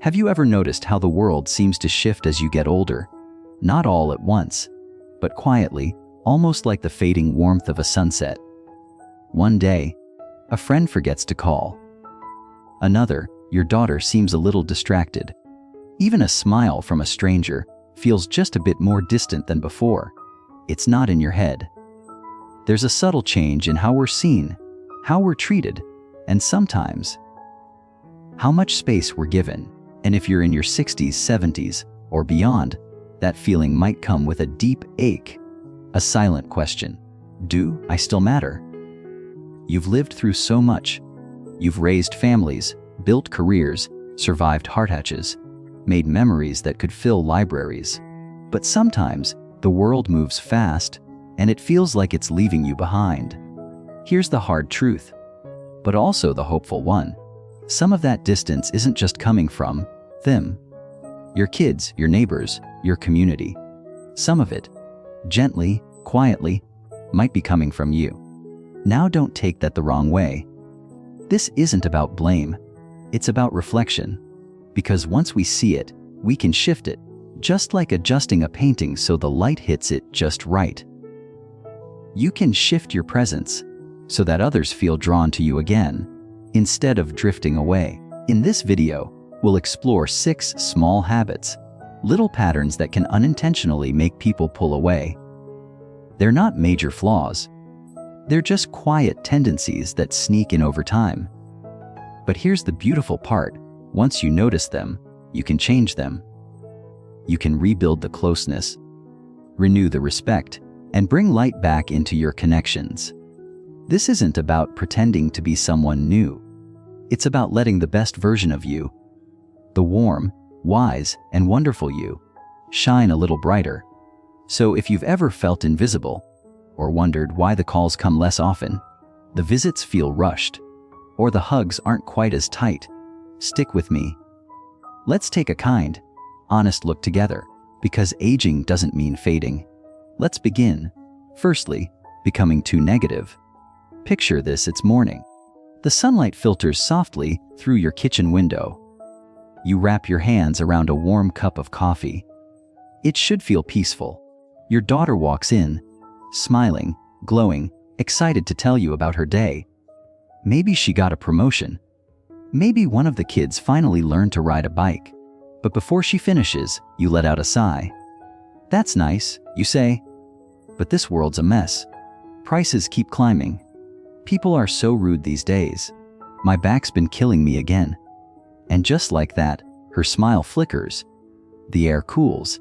Have you ever noticed how the world seems to shift as you get older? Not all at once, but quietly, almost like the fading warmth of a sunset. One day, a friend forgets to call. Another, your daughter seems a little distracted. Even a smile from a stranger feels just a bit more distant than before. It's not in your head. There's a subtle change in how we're seen, how we're treated, and sometimes how much space we're given. And if you're in your 60s, 70s, or beyond, that feeling might come with a deep ache, a silent question. Do I still matter? You've lived through so much. You've raised families, built careers, survived heartaches, made memories that could fill libraries. But sometimes the world moves fast, and it feels like it's leaving you behind. Here's the hard truth, but also the hopeful one. Some of that distance isn't just coming from them. Your kids, your neighbors, your community. Some of it, gently, quietly, might be coming from you. Now don't take that the wrong way. This isn't about blame. It's about reflection. Because once we see it, we can shift it, just like adjusting a painting so the light hits it just right. You can shift your presence so that others feel drawn to you again, instead of drifting away. In this video, we'll explore 6 small habits, little patterns that can unintentionally make people pull away. They're not major flaws. They're just quiet tendencies that sneak in over time. But here's the beautiful part. Once you notice them, you can change them. You can rebuild the closeness, renew the respect, and bring light back into your connections. This isn't about pretending to be someone new. It's about letting the best version of you, the warm, wise, and wonderful you, shine a little brighter. So if you've ever felt invisible, or wondered why the calls come less often, the visits feel rushed, or the hugs aren't quite as tight, stick with me. Let's take a kind, honest look together, because aging doesn't mean fading. Let's begin. Firstly, becoming too negative. Picture this: it's morning. The sunlight filters softly through your kitchen window. You wrap your hands around a warm cup of coffee. It should feel peaceful. Your daughter walks in, smiling, glowing, excited to tell you about her day. Maybe she got a promotion. Maybe one of the kids finally learned to ride a bike. But before she finishes, you let out a sigh. That's nice, you say. But this world's a mess. Prices keep climbing. People are so rude these days. My back's been killing me again. And just like that, her smile flickers. The air cools.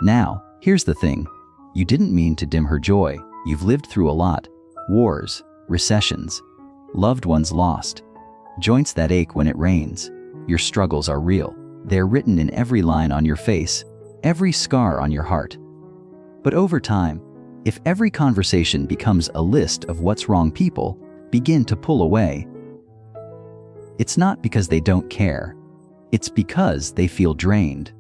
Now, here's the thing. You didn't mean to dim her joy. You've lived through a lot. Wars, recessions, loved ones lost, joints that ache when it rains. Your struggles are real. They're written in every line on your face, every scar on your heart. But over time, if every conversation becomes a list of what's wrong, people begin to pull away. It's not because they don't care. It's because they feel drained.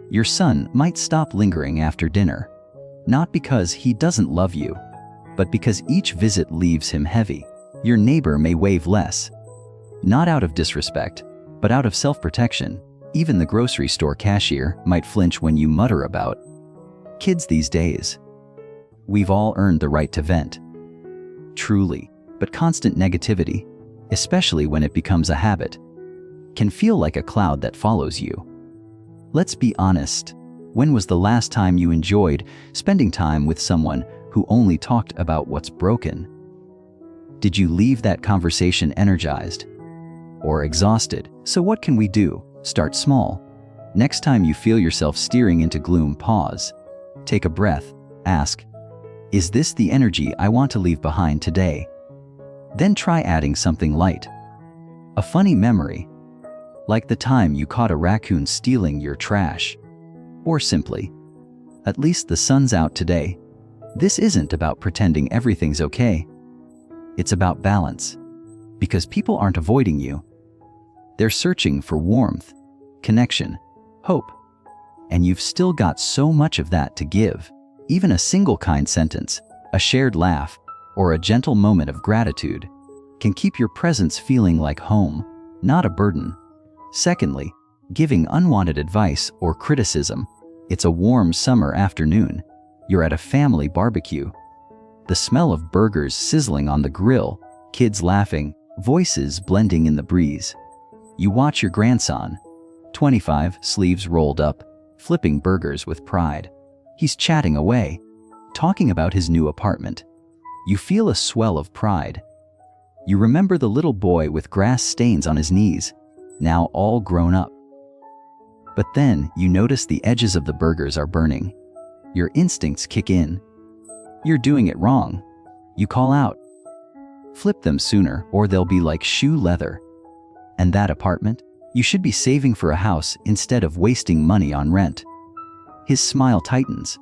Your son might stop lingering after dinner, not because he doesn't love you, but because each visit leaves him heavy. Your neighbor may wave less, not out of disrespect, but out of self-protection. Even the grocery store cashier might flinch when you mutter about kids these days. We've all earned the right to vent. Truly, but constant negativity, especially when it becomes a habit, can feel like a cloud that follows you. Let's be honest. When was the last time you enjoyed spending time with someone who only talked about what's broken? Did you leave that conversation energized or exhausted? So what can we do? Start small. Next time you feel yourself steering into gloom, pause. Take a breath. Ask, is this the energy I want to leave behind today? Then try adding something light. A funny memory, like the time you caught a raccoon stealing your trash. Or simply, at least the sun's out today. This isn't about pretending everything's okay. It's about balance. Because people aren't avoiding you. They're searching for warmth, connection, hope. And you've still got so much of that to give. Even a single kind sentence, a shared laugh, or a gentle moment of gratitude can keep your presence feeling like home, not a burden. Secondly, giving unwanted advice or criticism. It's a warm summer afternoon. You're at a family barbecue. The smell of burgers sizzling on the grill, kids laughing, voices blending in the breeze. You watch your grandson, 25, sleeves rolled up, flipping burgers with pride. He's chatting away, talking about his new apartment. You feel a swell of pride. You remember the little boy with grass stains on his knees, now all grown up. But then you notice the edges of the burgers are burning. Your instincts kick in. You're doing it wrong. You call out. Flip them sooner or they'll be like shoe leather. And that apartment? You should be saving for a house instead of wasting money on rent. His smile tightens.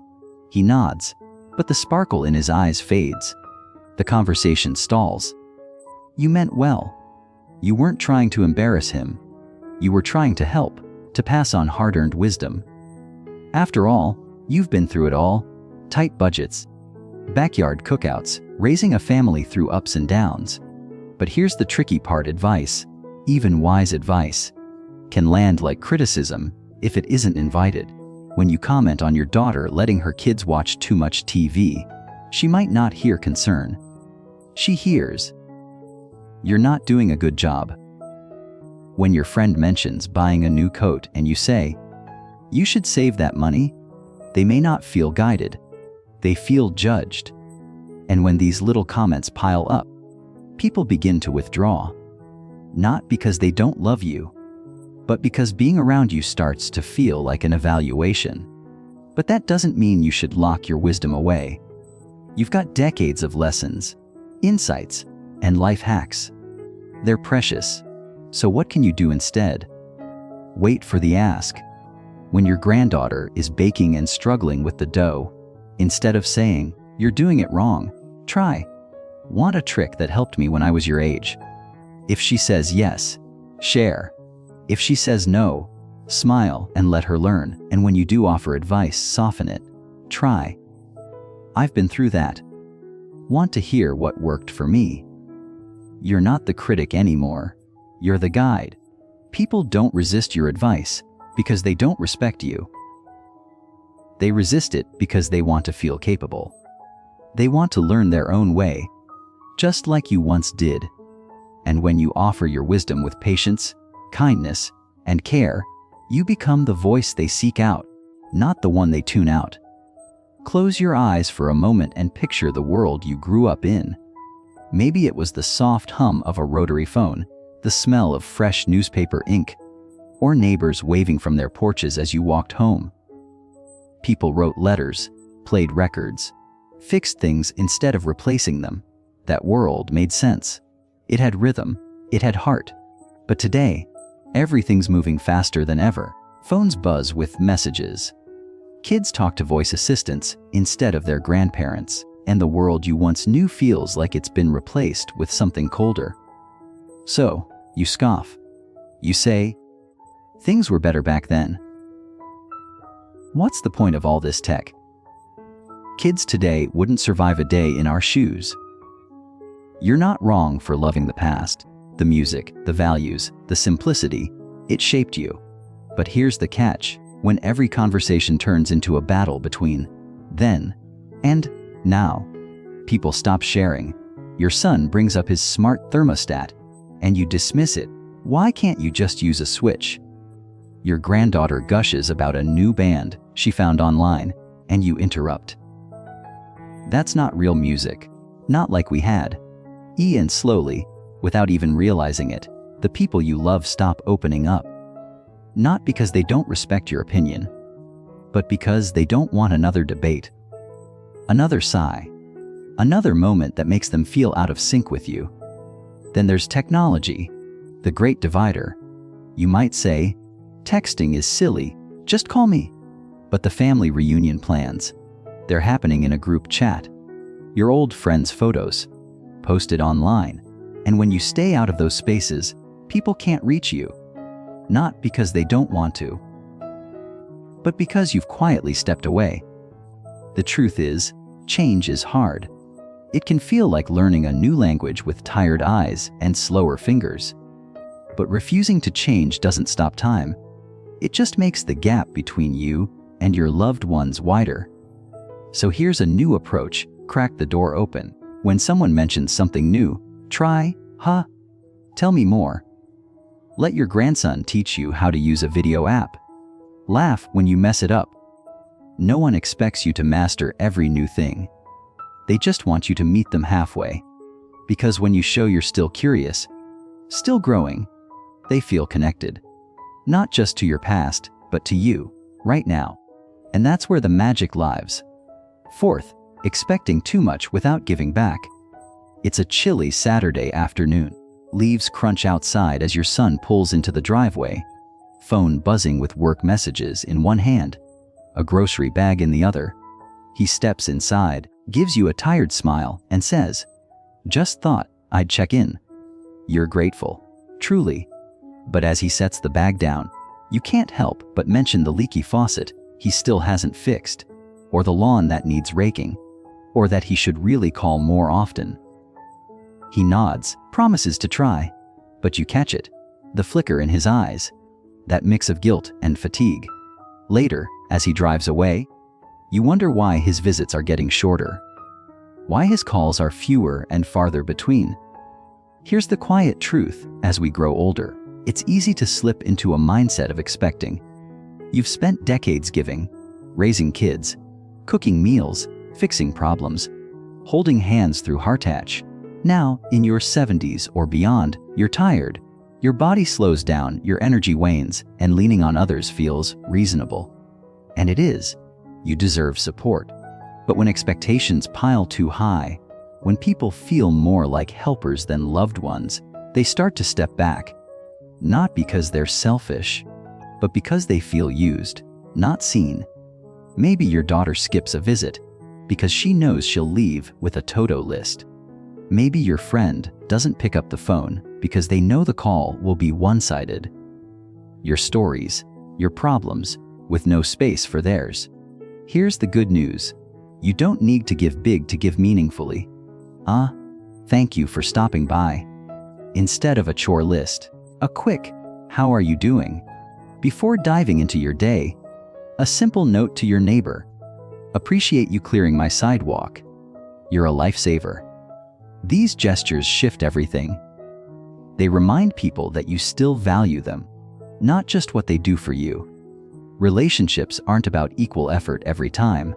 He nods, but the sparkle in his eyes fades. The conversation stalls. You meant well. You weren't trying to embarrass him. You were trying to help, to pass on hard-earned wisdom. After all, you've been through it all. Tight budgets, backyard cookouts, raising a family through ups and downs. But here's the tricky part: advice, even wise advice, can land like criticism if it isn't invited. When you comment on your daughter letting her kids watch too much TV, she might not hear concern. She hears, "You're not doing a good job." When your friend mentions buying a new coat and you say, "You should save that money," they may not feel guided. They feel judged. And when these little comments pile up, people begin to withdraw. Not because they don't love you, but because being around you starts to feel like an evaluation. But that doesn't mean you should lock your wisdom away. You've got decades of lessons, insights, and life hacks. They're precious. So what can you do instead? Wait for the ask. When your granddaughter is baking and struggling with the dough, instead of saying, "You're doing it wrong," try, "Want a trick that helped me when I was your age?" If she says yes, share. If she says no, smile and let her learn. And when you do offer advice, soften it. Try, "I've been through that. Want to hear what worked for me?" You're not the critic anymore. You're the guide. People don't resist your advice because they don't respect you. They resist it because they want to feel capable. They want to learn their own way, just like you once did. And when you offer your wisdom with patience, kindness, and care, you become the voice they seek out, not the one they tune out. Close your eyes for a moment and picture the world you grew up in. Maybe it was the soft hum of a rotary phone, the smell of fresh newspaper ink, or neighbors waving from their porches as you walked home. People wrote letters, played records, fixed things instead of replacing them. That world made sense. It had rhythm, it had heart. But today, everything's moving faster than ever. Phones buzz with messages. Kids talk to voice assistants instead of their grandparents, and the world you once knew feels like it's been replaced with something colder. So, you scoff. You say, "Things were better back then." What's the point of all this tech? Kids today wouldn't survive a day in our shoes. You're not wrong for loving the past, the music, the values, the simplicity. It shaped you. But here's the catch: when every conversation turns into a battle between then and now, people stop sharing. Your son brings up his smart thermostat, and you dismiss it. Why can't you just use a switch? Your granddaughter gushes about a new band she found online, and you interrupt. That's not real music. Not like we had. And slowly, without even realizing it, the people you love stop opening up. Not because they don't respect your opinion, but because they don't want another debate, another sigh, another moment that makes them feel out of sync with you. Then there's technology, the great divider. You might say, "Texting is silly, just call me." But the family reunion plans, they're happening in a group chat. Your old friends' photos, posted online. And when you stay out of those spaces, people can't reach you. Not because they don't want to, but because you've quietly stepped away. The truth is, change is hard. It can feel like learning a new language with tired eyes and slower fingers. But refusing to change doesn't stop time. It just makes the gap between you and your loved ones wider. So here's a new approach: crack the door open. When someone mentions something new, try, tell me more. Let your grandson teach you how to use a video app. Laugh when you mess it up. No one expects you to master every new thing. They just want you to meet them halfway. Because when you show you're still curious, still growing, they feel connected. Not just to your past, but to you, right now. And that's where the magic lives. Fourth, expecting too much without giving back. It's a chilly Saturday afternoon. Leaves crunch outside as your son pulls into the driveway. Phone buzzing with work messages in one hand, a grocery bag in the other. He steps inside, gives you a tired smile, and says, "Just thought I'd check in." You're grateful, truly. But as he sets the bag down, you can't help but mention the leaky faucet he still hasn't fixed, or the lawn that needs raking, or that he should really call more often. He nods, promises to try, but you catch it, the flicker in his eyes, that mix of guilt and fatigue. Later, as he drives away, you wonder why his visits are getting shorter, why his calls are fewer and farther between. Here's the quiet truth: as we grow older, it's easy to slip into a mindset of expecting. You've spent decades giving, raising kids, cooking meals, fixing problems, holding hands through heartache. Now, in your 70s or beyond, you're tired. Your body slows down, your energy wanes, and leaning on others feels reasonable. And it is. You deserve support. But when expectations pile too high, when people feel more like helpers than loved ones, they start to step back. Not because they're selfish, but because they feel used, not seen. Maybe your daughter skips a visit because she knows she'll leave with a to-do list. Maybe your friend doesn't pick up the phone because they know the call will be one-sided. Your stories, your problems, with no space for theirs. Here's the good news. You don't need to give big to give meaningfully. Thank you for stopping by. Instead of a chore list, a quick, "How are you doing?" Before diving into your day, a simple note to your neighbor: "Appreciate you clearing my sidewalk. You're a lifesaver." These gestures shift everything. They remind people that you still value them, not just what they do for you. Relationships aren't about equal effort every time.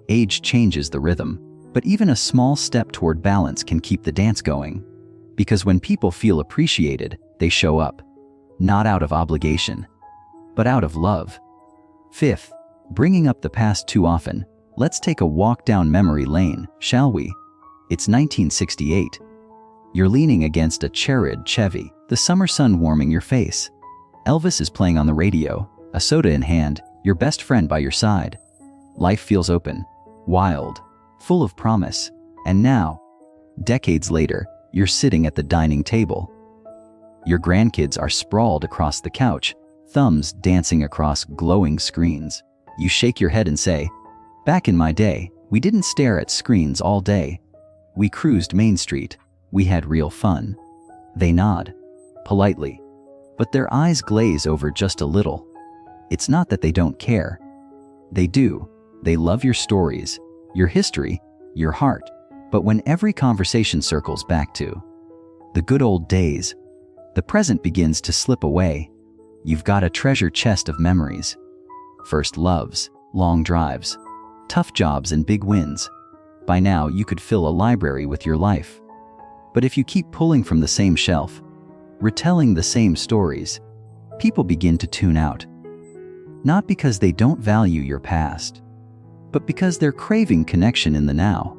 Age changes the rhythm, but even a small step toward balance can keep the dance going. Because when people feel appreciated, they show up, not out of obligation, but out of love. Fifth, bringing up the past too often. Let's take a walk down memory lane, shall we? It's 1968. You're leaning against a cherid Chevy, the summer sun warming your face. Elvis is playing on the radio, a soda in hand, your best friend by your side. Life feels open, wild, full of promise. And now, decades later, you're sitting at the dining table. Your grandkids are sprawled across the couch, thumbs dancing across glowing screens. You shake your head and say, "Back in my day, we didn't stare at screens all day. We cruised Main Street. We had real fun." They nod, politely, but their eyes glaze over just a little. It's not that they don't care. They do. They love your stories, your history, your heart. But when every conversation circles back to the good old days, the present begins to slip away. You've got a treasure chest of memories. First loves, long drives, tough jobs and big wins. By now, you could fill a library with your life. But if you keep pulling from the same shelf, retelling the same stories, people begin to tune out. Not because they don't value your past, but because they're craving connection in the now.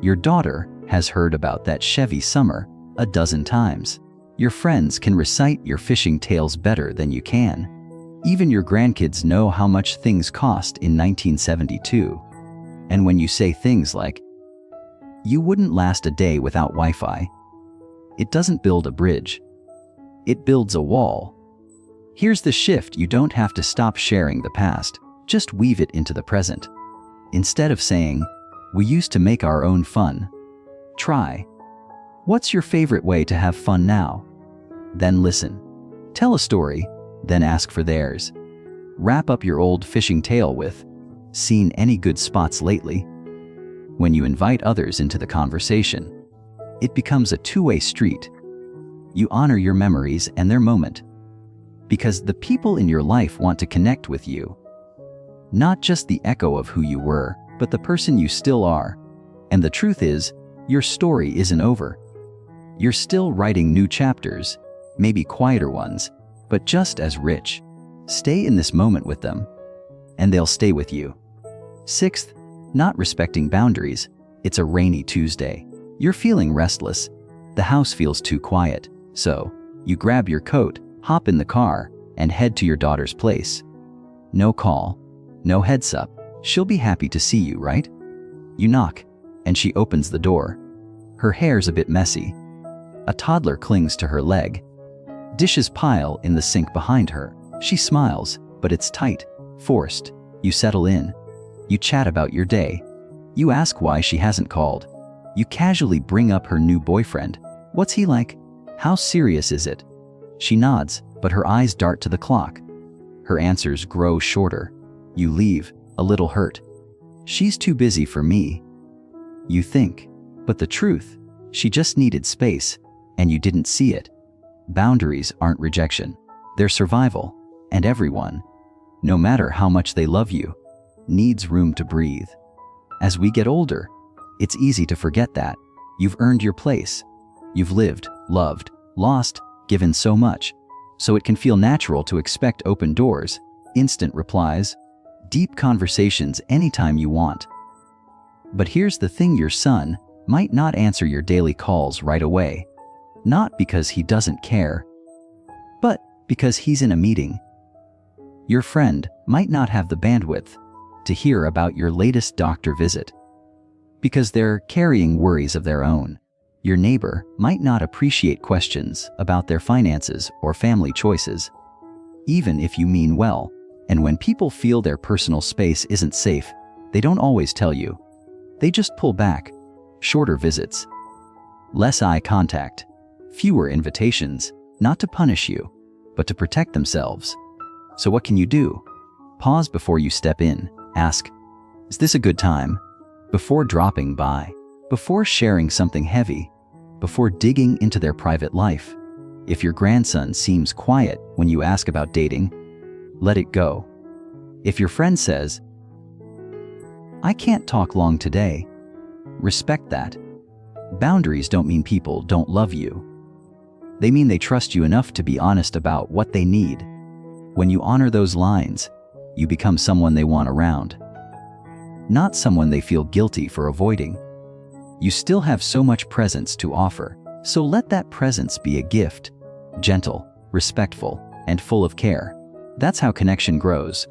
Your daughter has heard about that Chevy summer a dozen times. Your friends can recite your fishing tales better than you can. Even your grandkids know how much things cost in 1972. And when you say things like, "You wouldn't last a day without Wi-Fi," it doesn't build a bridge. It builds a wall. Here's the shift: you don't have to stop sharing the past, just weave it into the present. Instead of saying, "We used to make our own fun," try, "What's your favorite way to have fun now?" Then listen. Tell a story. then ask for theirs. Wrap up your old fishing tale with, "Seen any good spots lately?" When you invite others into the conversation, it becomes a two-way street. You honor your memories and their moment, because the people in your life want to connect with you. Not just the echo of who you were, but the person you still are. And the truth is, your story isn't over. You're still writing new chapters, maybe quieter ones, but just as rich. Stay in this moment with them, and they'll stay with you. Sixth, not respecting boundaries. It's a rainy Tuesday. You're feeling restless. The house feels too quiet. So, you grab your coat, hop in the car, and head to your daughter's place. No call, no heads up. She'll be happy to see you, right? You knock, and she opens the door. Her hair's a bit messy. A toddler clings to her leg. Dishes pile in the sink behind her. She smiles, but it's tight, forced. You settle in. You chat about your day. You ask why she hasn't called. You casually bring up her new boyfriend. What's he like? How serious is it? She nods, but her eyes dart to the clock. Her answers grow shorter. You leave, a little hurt. She's too busy for me. You think, but the truth, she just needed space, and you didn't see it. Boundaries aren't rejection. They're survival, and everyone, no matter how much they love you, needs room to breathe. As we get older, it's easy to forget that. You've earned your place. You've lived, loved, lost, given so much. So it can feel natural to expect open doors, instant replies, deep conversations anytime you want. But here's the thing, your son might not answer your daily calls right away. Not because he doesn't care, but because he's in a meeting. Your friend might not have the bandwidth to hear about your latest doctor visit, because they're carrying worries of their own. Your neighbor might not appreciate questions about their finances or family choices, even if you mean well. And when people feel their personal space isn't safe, they don't always tell you. They just pull back. Shorter visits, less eye contact, fewer invitations, not to punish you, but to protect themselves. So what can you do? Pause before you step in. Ask, "Is this a good time?" Before dropping by, before sharing something heavy, before digging into their private life. If your grandson seems quiet when you ask about dating, let it go. If your friend says, "I can't talk long today," respect that. Boundaries don't mean people don't love you. They mean they trust you enough to be honest about what they need. When you honor those lines, you become someone they want around, not someone they feel guilty for avoiding. You still have so much presence to offer, so let that presence be a gift, gentle, respectful, and full of care. That's how connection grows.